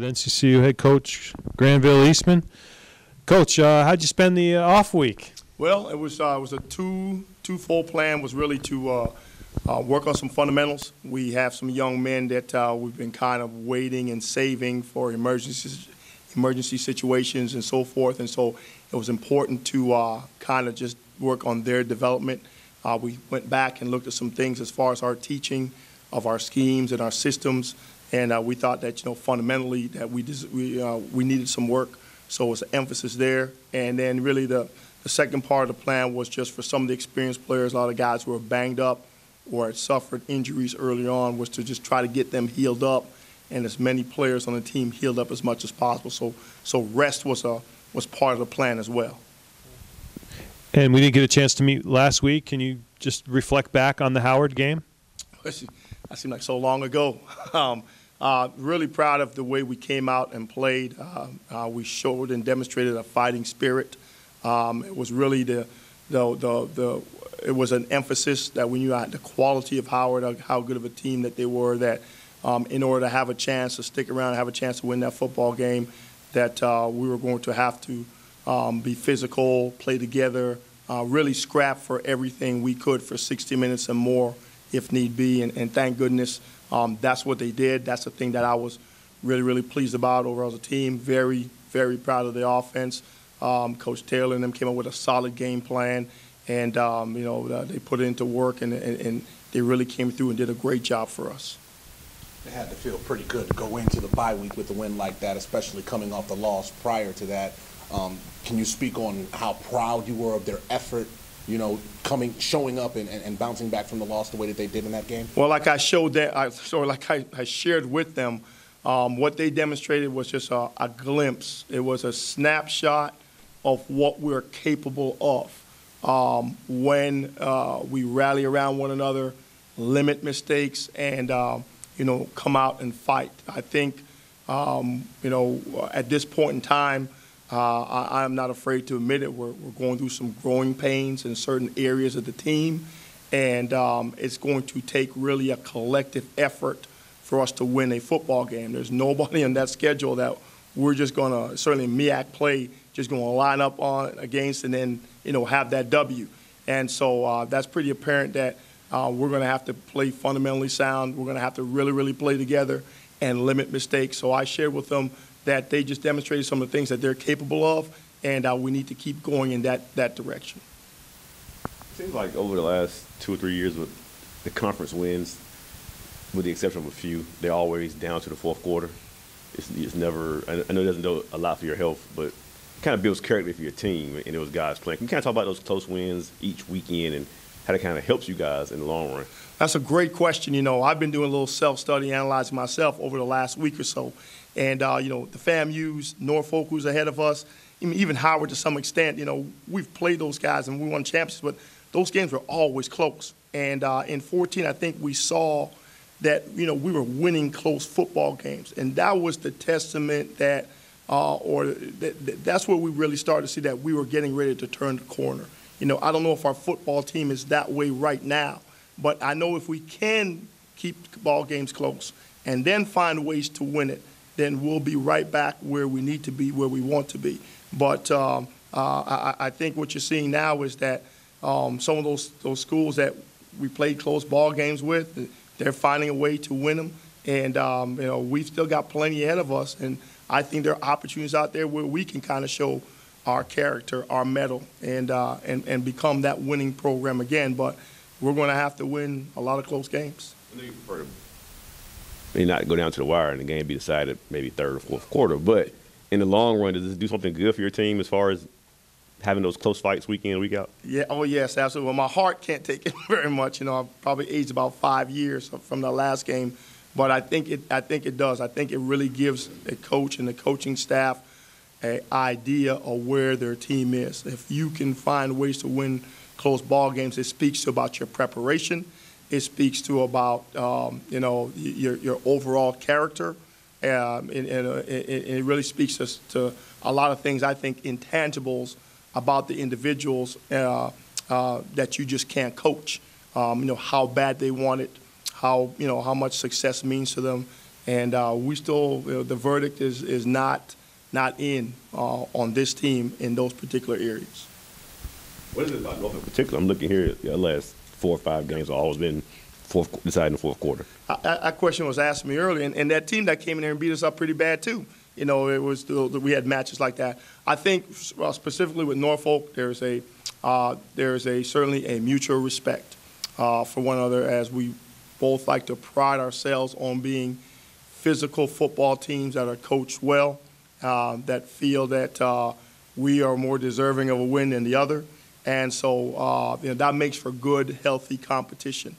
with NCCU head coach Granville Eastman. Coach, how'd you spend the off week? Well, it was a twofold plan. Was really to work on some fundamentals. We have some young men that we've been kind of waiting and saving for emergency situations and so forth, and so it was important to kind of just work on their development. We went back and looked at some things as far as our teaching of our schemes and our systems, and we thought that fundamentally that we needed some work. So it was an emphasis there, and then really the second part of the plan was just for some of the experienced players, a lot of guys who were banged up or had suffered injuries early on, was to just try to get them healed up, and as many players on the team healed up as much as possible. So rest was part of the plan as well. And we didn't get a chance to meet last week. Can you just reflect back on the Howard game? That seemed like so long ago. Really proud of the way we came out and played. We showed and demonstrated a fighting spirit. It was really it was an emphasis that we knew the quality of Howard, how good of a team that they were, that in order to have a chance to stick around and have a chance to win that football game, that we were going to have to be physical, play together, really scrap for everything we could for 60 minutes and more if need be, and thank goodness that's what they did. That's the thing that I was really, really pleased about overall as a team. Very, very proud of the offense. Coach Taylor and them came up with a solid game plan, and they put it into work, and they really came through and did a great job for us. It had to feel pretty good to go into the bye week with a win like that, especially coming off the loss prior to that. Can you speak on how proud you were of their effort, showing up and bouncing back from the loss the way that they did in that game? Well, like I showed that, I shared with them, what they demonstrated was just a glimpse. It was a snapshot of what we're capable of when we rally around one another, limit mistakes, and come out and fight. I think at this point in time, I'm not afraid to admit it. We're going through some growing pains in certain areas of the team, and it's going to take really a collective effort for us to win a football game. There's nobody on that schedule that we're just going to, certainly MEAC play, just going to line up on against and then have that W. And so that's pretty apparent that we're going to have to play fundamentally sound. We're going to have to really, really play together and limit mistakes. So I shared with them that they just demonstrated some of the things that they're capable of, and we need to keep going in that direction. It seems like over the last 2 or 3 years with the conference wins, with the exception of a few, they're always down to the fourth quarter. It's never – I know it doesn't do a lot for your health, but it kind of builds character for your team and those guys playing. Can you kind of talk about those close wins each weekend and how that kind of helps you guys in the long run? That's a great question. I've been doing a little self-study, analyzing myself over the last week or so. And, the FAMUs, Norfolk, who's ahead of us, even Howard to some extent, we've played those guys and we won championships, but those games were always close. And in 2014, I think we saw that, we were winning close football games. And that was the testament that, that's where we really started to see that we were getting ready to turn the corner. I don't know if our football team is that way right now, but I know if we can keep ball games close and then find ways to win it, then we'll be right back where we need to be, where we want to be. But I think what you're seeing now is that some of those schools that we played close ball games with, they're finding a way to win them. And, we've still got plenty ahead of us. And I think there are opportunities out there where we can kind of show our character, our mettle, and become that winning program again. But we're going to have to win a lot of close games. I know you prefer to maybe not go down to the wire and the game be decided maybe third or fourth quarter, but in the long run, does this do something good for your team as far as having those close fights week in, week out? Yeah. Oh, yes, absolutely. Well, my heart can't take it very much. I've probably aged about 5 years from the last game, but I think it does. I think it really gives a coach and the coaching staff an idea of where their team is. If you can find ways to win close ball games, it speaks to about your preparation. It speaks to about your overall character, and it really speaks to a lot of things. I think intangibles about the individuals that you just can't coach. How bad they want it, how much success means to them, And we still, the verdict is not in on this team in those particular areas. What is it about Norfolk in particular? I'm looking here at the last 4 or 5 games have always been decided in the fourth quarter. That question was asked me earlier, and that team that came in there and beat us up pretty bad too. It was we had matches like that. I think specifically with Norfolk, there's certainly a mutual respect for one another, as we both like to pride ourselves on being physical football teams that are coached well, that feel that we are more deserving of a win than the other. And so that makes for good, healthy competition.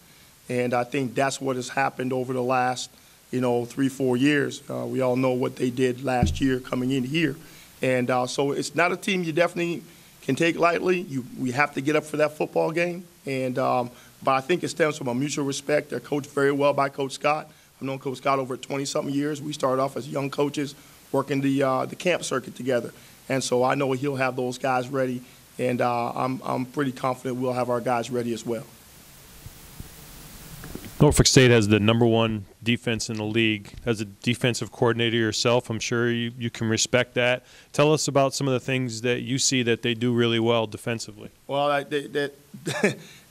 And I think that's what has happened over the last, 3-4 years. We all know what they did last year coming in here. And so it's not a team you definitely can take lightly. We have to get up for that football game. And but I think it stems from a mutual respect. They're coached very well by Coach Scott. I've known Coach Scott over 20-something years. We started off as young coaches working the camp circuit together. And so I know he'll have those guys ready. And I'm pretty confident we'll have our guys ready as well. Norfolk State has the #1 defense in the league. As a defensive coordinator yourself, I'm sure you can respect that. Tell us about some of the things that you see that they do really well defensively. Well, it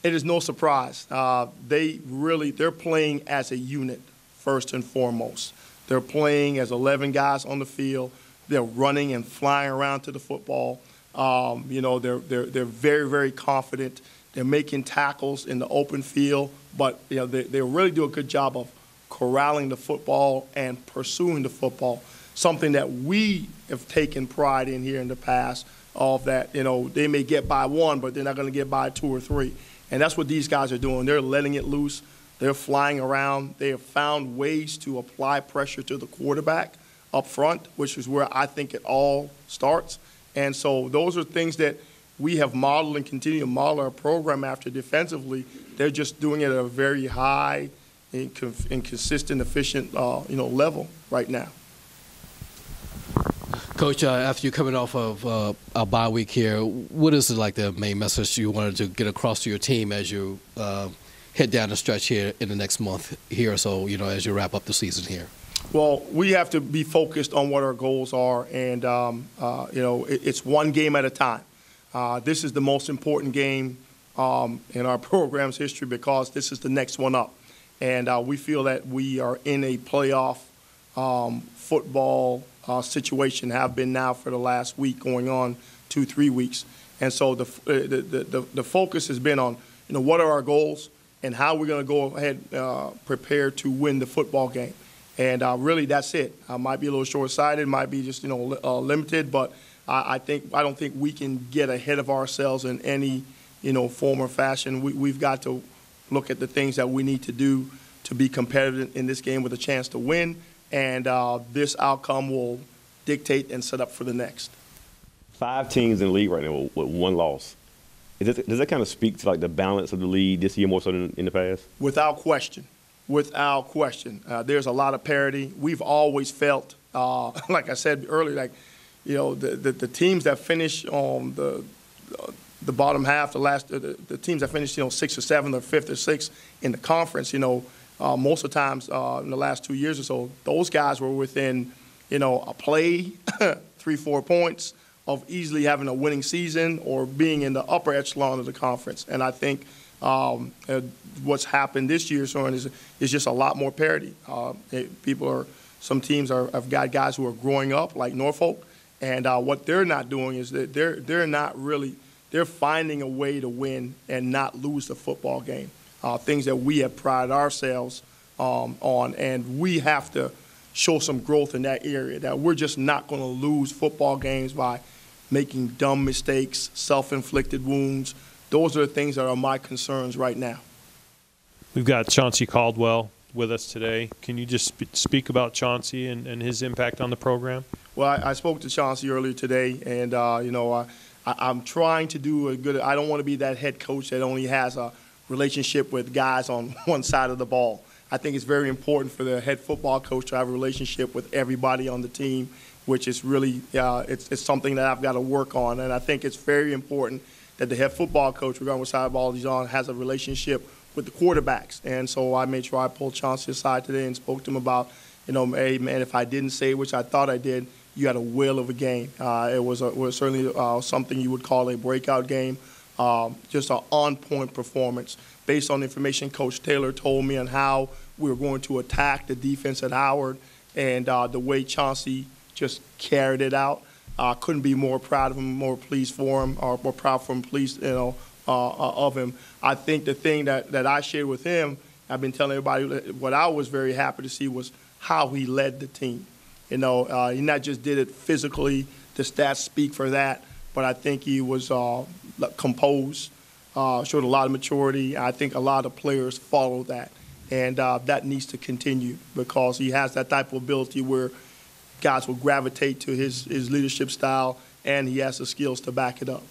is no surprise. They're playing as a unit first and foremost. They're playing as 11 guys on the field. They're running and flying around to the football. They're very, very confident. They're making tackles in the open field, but they really do a good job of corralling the football and pursuing the football, something that we have taken pride in here in the past of that, they may get by 1, but they're not going to get by 2 or 3. And that's what these guys are doing. They're letting it loose. They're flying around. They have found ways to apply pressure to the quarterback up front, which is where I think it all starts. And so those are things that we have modeled and continue to model our program after defensively. They're just doing it at a very high and consistent, efficient, level right now. Coach, after you're coming off of a bye week here, what is the main message you wanted to get across to your team as you head down the stretch here in the next month here or so, as you wrap up the season here? Well, we have to be focused on what our goals are, and it's one game at a time. This is the most important game in our program's history because this is the next one up, and we feel that we are in a playoff football situation. Have been now for the last week, going on 2-3 weeks, and so the focus has been on what are our goals and how we're going to go ahead prepare to win the football game. And really, that's it. Might be a little short-sighted, might be just limited, but I don't think we can get ahead of ourselves in any form or fashion. We've got to look at the things that we need to do to be competitive in this game with a chance to win, and this outcome will dictate and set up for the next. 5 teams in the league right now with 1 loss. Does that kind of speak to the balance of the league this year more so than in the past? Without question. Without question. There's a lot of parity. We've always felt, like I said earlier, the teams that finish on the bottom half, the teams that finish 6th or 7th or 5th or 6th in the conference, most of the times in the last 2 years or so, those guys were within a play, 3-4 points of easily having a winning season or being in the upper echelon of the conference. And I think what's happened this year, is just a lot more parity. Some teams have got guys who are growing up, like Norfolk, and what they're not doing is that they're finding a way to win and not lose the football game. Things that we have prided ourselves on, and we have to show some growth in that area, that we're just not going to lose football games by making dumb mistakes, self-inflicted wounds. Those are the things that are my concerns right now. We've got Chauncey Caldwell with us today. Can you just speak about Chauncey and his impact on the program? Well, I spoke to Chauncey earlier today, and I'm trying to do a good – I don't want to be that head coach that only has a relationship with guys on one side of the ball. I think it's very important for the head football coach to have a relationship with everybody on the team, which is really it's something that I've got to work on. And I think it's very important that the head football coach, regardless of what side of the ball he's on, has a relationship with the quarterbacks. And so I made sure I pulled Chauncey aside today and spoke to him about, Hey, man, if I didn't say, which I thought I did, you had a whale of a game. It was certainly something you would call a breakout game, just an on-point performance based on the information Coach Taylor told me on how we were going to attack the defense at Howard and the way Chauncey just carried it out. Couldn't be more proud of him, more pleased for him, or more proud for him, pleased, of him. I think the thing that I shared with him, I've been telling everybody, what I was very happy to see was how he led the team. He not just did it physically, the stats speak for that, but I think he was composed, showed a lot of maturity. I think a lot of players follow that, and that needs to continue because he has that type of ability where guys will gravitate to his leadership style, and he has the skills to back it up.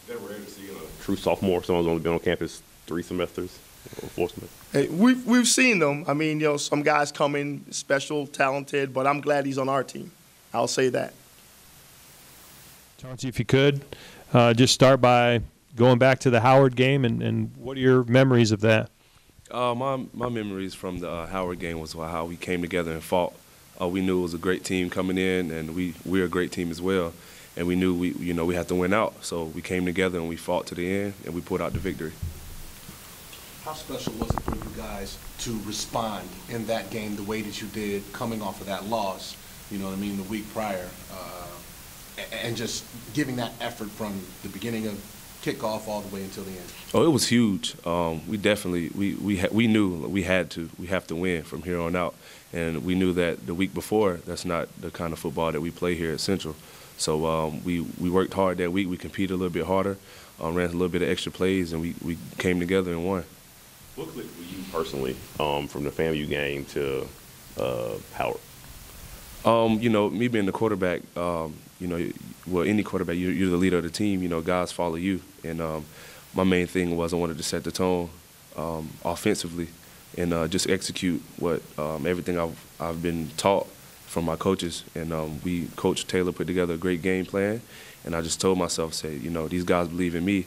Is that rare to see a true sophomore, someone's only been on campus 3 semesters or 4 semesters? Hey, we've seen them. I mean, some guys come in special, talented, but I'm glad he's on our team. I'll say that. Chauncey, if you could, just start by going back to the Howard game, and what are your memories of that? My memories from the Howard game was how we came together and fought. We knew it was a great team coming in, and we're a great team as well. And we knew we had to win out, so we came together and we fought to the end, and we pulled out the victory. How special was it for you guys to respond in that game the way that you did, coming off of that loss, the week prior, and just giving that effort from the beginning of kickoff all the way until the end? Oh, it was huge. We definitely we knew we have to win from here on out, and we knew that the week before that's not the kind of football that we play here at Central. So we worked hard that week. We competed a little bit harder, ran a little bit of extra plays, and we came together and won. What clicked for you personally from the FAMU game to Howard? Me being the quarterback, any quarterback, you're the leader of the team. Guys follow you. And my main thing was I wanted to set the tone offensively and just execute what everything I've been taught from my coaches. And Coach Taylor put together a great game plan. And I just told myself, these guys believe in me.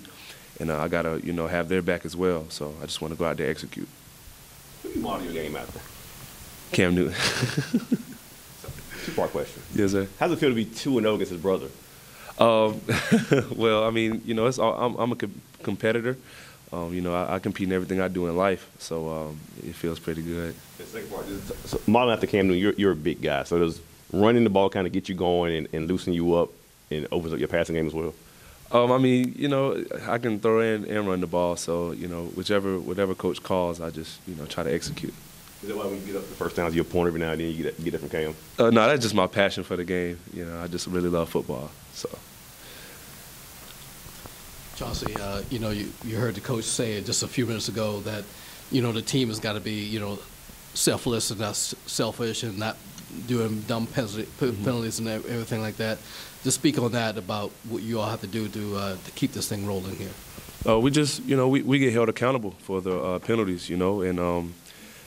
And I got to, have their back as well. So I just want to go out there and execute. Who do you model your game after? Cam Newton. Two-part question. Yes, sir. How's it feel to be 2-0 against his brother? Well, I mean, I'm a competitor. I compete in everything I do in life, so it feels pretty good. The second part is, so modeling after Cam Newton, you're a big guy, so does running the ball kind of get you going and loosen you up and opens up your passing game as well? I mean, I can throw in and run the ball, so whatever coach calls, I just try to execute. Is that why when you get up the first time, you point every now and then you get it from Cam? No, that's just my passion for the game. I just really love football. So. Chauncey, you heard the coach say just a few minutes ago that, the team has got to be, selfless and not selfish and not doing dumb penalties and everything like that. Just speak on that about what you all have to do to keep this thing rolling here. We just, we get held accountable for the penalties, and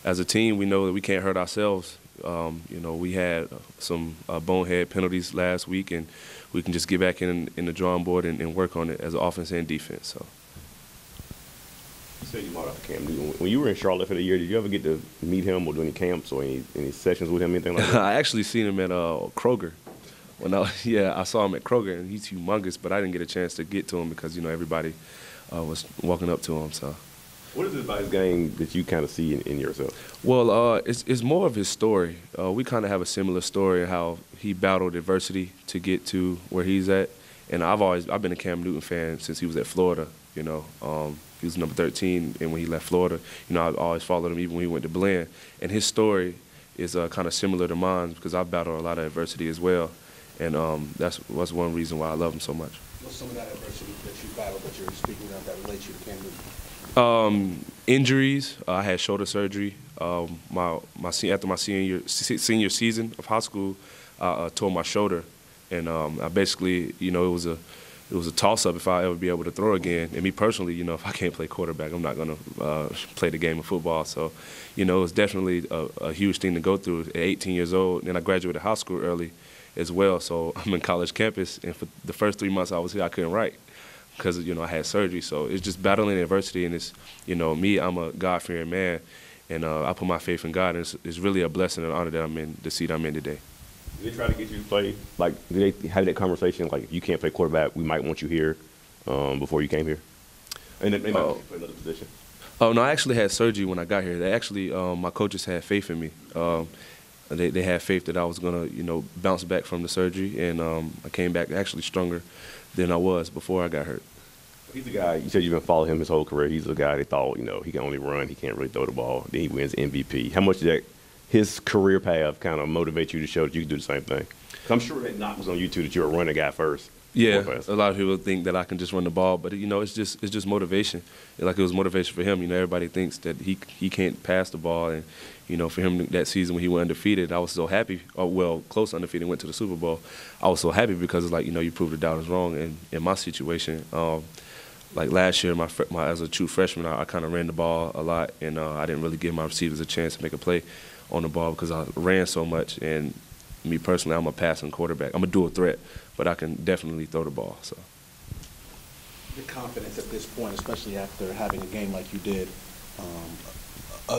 as a team, we know that we can't hurt ourselves. We had some bonehead penalties last week, and we can just get back in the drawing board and work on it as an offense and defense. So. You said you modeled after Cam Newton. When you were in Charlotte for the year, did you ever get to meet him or do any camps or any sessions with him, anything like that? I actually seen him at Kroger. I saw him at Kroger, and he's humongous, but I didn't get a chance to get to him because, everybody was walking up to him. So. What is it about his game that you kind of see in yourself? Well, it's more of his story. We kind of have a similar story, how he battled adversity to get to where he's at. And I've been a Cam Newton fan since he was at Florida. He was number 13, and when he left Florida, I always followed him even when he went to Blinn. And his story is kind of similar to mine because I've battled a lot of adversity as well. And that's one reason why I love him so much. What's some of that adversity that you battled that you're speaking of that relates you to Cam Newton? Injuries. I had shoulder surgery. After my senior season of high school, I tore my shoulder, and I basically, it was a toss-up if I ever be able to throw again. And me personally, if I can't play quarterback, I'm not gonna play the game of football. So, it was definitely a huge thing to go through at 18 years old. And I graduated high school early as well, so I'm in college campus, and for the first 3 months I was here, I couldn't write because I had surgery. So it's just battling adversity, and it's me, I'm a God-fearing man, and I put my faith in God. And it's really a blessing and honor that I'm in the seat I'm in today. Did they try to get you to play? Like, did they have that conversation? Like, if you can't play quarterback, we might want you here before you came here? And they might want you to play another position. Oh, no, I actually had surgery when I got here. They actually, my coaches had faith in me. They had faith that I was going to, bounce back from the surgery, and I came back actually stronger than I was before I got hurt. He's a guy, you said you've been following him his whole career. He's a guy they thought, he can only run, he can't really throw the ball. Then he wins MVP. How much did his career path kind of motivate you to show that you can do the same thing? 'Cause I'm sure that knock was on you, too, that you're a running guy first. Yeah, a lot of people think that I can just run the ball, but it's just motivation. Like it was motivation for him. Everybody thinks that he can't pass the ball, and for him that season when he went undefeated, I was so happy. Close to undefeated, went to the Super Bowl. I was so happy because it's like you proved the doubters wrong. And in my situation, like last year, as a true freshman, I kind of ran the ball a lot, and I didn't really give my receivers a chance to make a play on the ball because I ran so much. And me personally, I'm a passing quarterback. I'm a dual threat, but I can definitely throw the ball. So. Your confidence at this point, especially after having a game like you did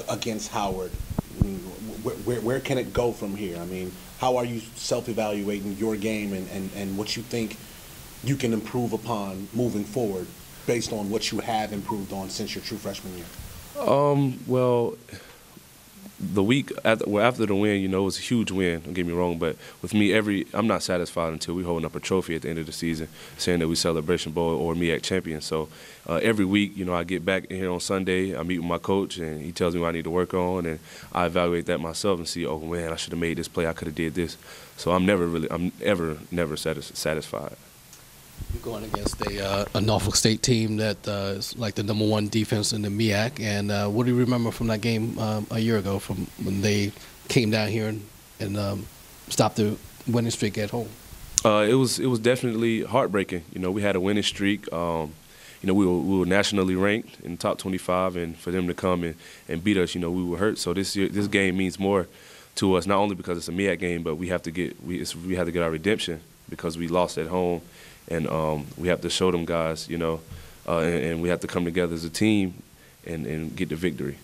against Howard, I mean, where can it go from here? I mean, how are you self-evaluating your game and what you think you can improve upon moving forward based on what you have improved on since your true freshman year? Well, the week after the win, it was a huge win. Don't get me wrong, but with me, I'm not satisfied until we're holding up a trophy at the end of the season, saying that we Celebration Bowl or MEAC champions. So every week, I get back in here on Sunday, I meet with my coach, and he tells me what I need to work on, and I evaluate that myself and see, oh man, I should have made this play, I could have did this. So I'm never satisfied. You're going against a Norfolk State team that is like the #1 defense in the MEAC. And what do you remember from that game a year ago, from when they came down here and stopped the winning streak at home? It was definitely heartbreaking. We had a winning streak. We were nationally ranked in the top 25, and for them to come and beat us, we were hurt. So this game means more to us, not only because it's a MEAC game, but we have to get our redemption because we lost at home. And we have to show them guys, and we have to come together as a team and get the victory.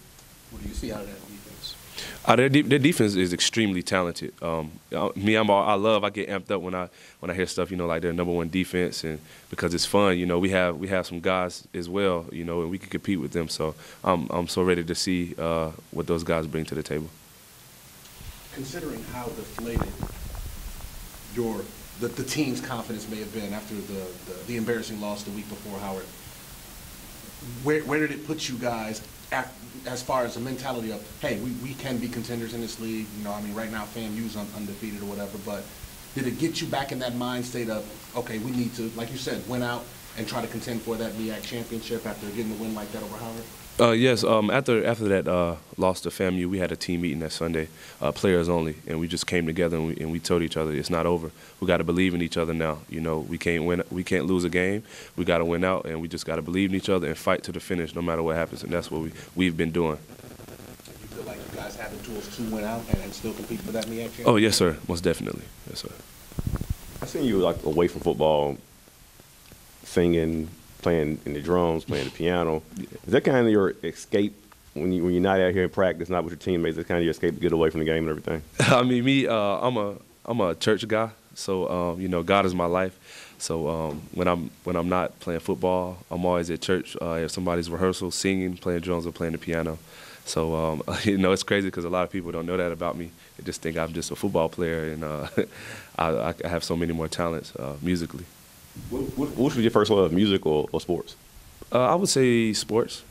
What do you see out of that defense? Their defense is extremely talented. I get amped up when I hear stuff, like their #1 defense, and because it's fun. We have some guys as well, and we can compete with them. So I'm so ready to see what those guys bring to the table. Considering how deflated the team's confidence may have been after the embarrassing loss the week before Howard, where did it put you guys as far as the mentality of, hey, we can be contenders in this league? Right now FAMU's undefeated or whatever, but did it get you back in that mind state of, okay, we need to, like you said, win out and try to contend for that MEAC championship after getting a win like that over Howard? Yes. After that loss to FAMU, we had a team meeting that Sunday, players only, and we just came together and we told each other it's not over. We got to believe in each other now. We can't lose a game. We got to win out, and we just got to believe in each other and fight to the finish, no matter what happens. And that's what we've been doing. You feel like you guys have the tools to win out and still compete for that MEAC championship? Oh yes, sir. Most definitely. Yes, sir. I seen you away from football, singing, playing in the drums, playing the piano. Is that kind of your escape when you're not out here in practice, not with your teammates? Is that kind of your escape to get away from the game and everything? I'm a church guy, so God is my life. So when I'm not playing football, I'm always at church at somebody's rehearsal, singing, playing drums, or playing the piano. So it's crazy because a lot of people don't know that about me. They just think I'm just a football player, and I have so many more talents musically. What was your first love, music or sports? I would say sports,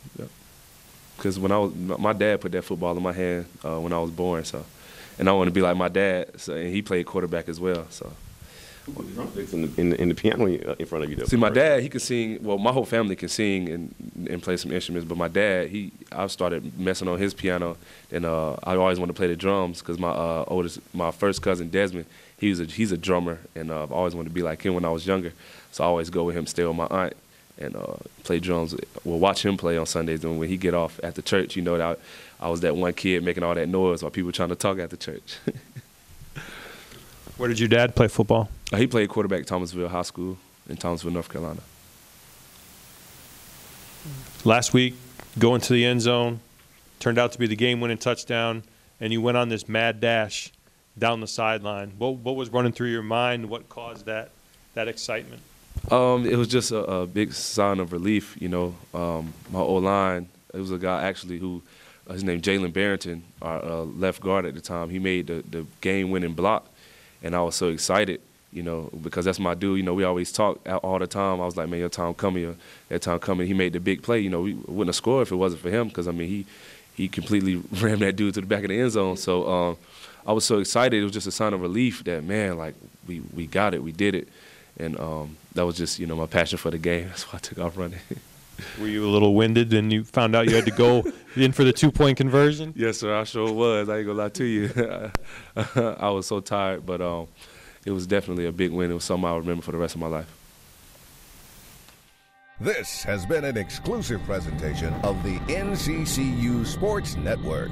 because my dad put that football in my hand when I was born, so, and I want to be like my dad, so, and he played quarterback as well, so. Who put the drumsticks in the piano in front of you? See, my dad, he can sing. Well, my whole family can sing and play some instruments, but my dad, I started messing on his piano, and I always wanted to play the drums because my first cousin Desmond, he's a drummer, and I've always wanted to be like him when I was younger. So I always go with him, stay with my aunt, and play drums. Well, watch him play on Sundays, and when he get off after church, that I was that one kid making all that noise while people trying to talk after church. Where did your dad play football? He played quarterback at Thomasville High School in Thomasville, North Carolina. Last week, going to the end zone, turned out to be the game-winning touchdown, and you went on this mad dash down the sideline. What was running through your mind? What caused that excitement? It was just a big sign of relief, My O-line, it was a guy actually who, his name Jalen Barrington, our left guard at the time. He made the game-winning block, and I was so excited, because that's my dude. We always talk all the time. I was like, man, your time coming, that time coming. He made the big play. We wouldn't have scored if it wasn't for him, because, he completely rammed that dude to the back of the end zone. So I was so excited. It was just a sign of relief that, man, like, we got it. We did it. And that was just, my passion for the game. That's why I took off running. Were you a little winded and you found out you had to go in for the 2-point conversion? Yes, sir. I sure was. I ain't going to lie to you. I was so tired, but it was definitely a big win. It was something I'll remember for the rest of my life. This has been an exclusive presentation of the NCCU Sports Network.